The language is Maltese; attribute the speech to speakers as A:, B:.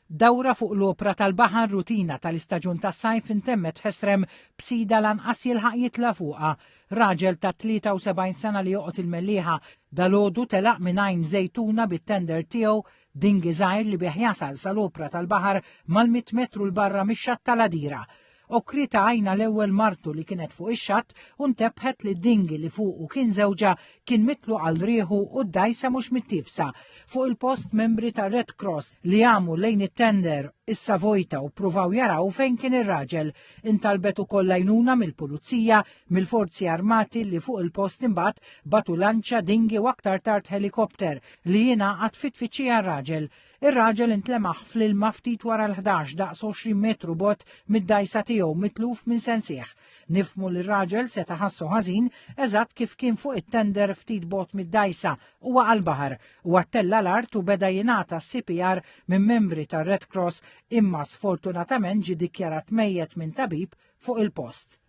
A: Dawra fuq l-opra tal-baħar rutina tal-istaġun tas-sajf intemmet ħesrem b'sida lanqas jilħaq jitla fuqha. Raġel ta' 73 sena li joqgħod il-mellieħa dalgħodu telaq mingħajn żejtuna bit-tender tiegħu dingi żgħir li bih jasal sal-opra tal-baħar mal-100 metru l-barra mix-xatt tal-Adira. Okrita għajna l-ewwel martu li kienet fuq ix-xatt u ntebħet li d-dingi li fuqu kien żewġa kien mitlu għal rieħu u d-dajsa mhux mittifsa. Fuq il-post membri ta' Red Cross li għamu lejn it-tender issa vojta u pruvaw jaraw fejn kien ir-raġel. Intalbet ukoll għajnuna mill-pulizija, mill-forzi armati li fuq il-post imbagħad batu lanċa dingi u aktar tard helikopter li jingħaqad fit-tfittxija r-raġel. Ir-raġel intlemaħ fl-ilma ftit wara l-11 daqs 20 metru bot mid-dajsa tiegħu mitluf minn sensieħ. Nifmu li r-raġel se taħassu ħażin eżatt kif kien fuq it-tender ftit bot mid-dajsa u għal-baħar u għattella l-art u beda jingħata CPR minn membri tar Red Cross imma sfortunatament ġie dikjarat mejjed minn tabib fuq il-post.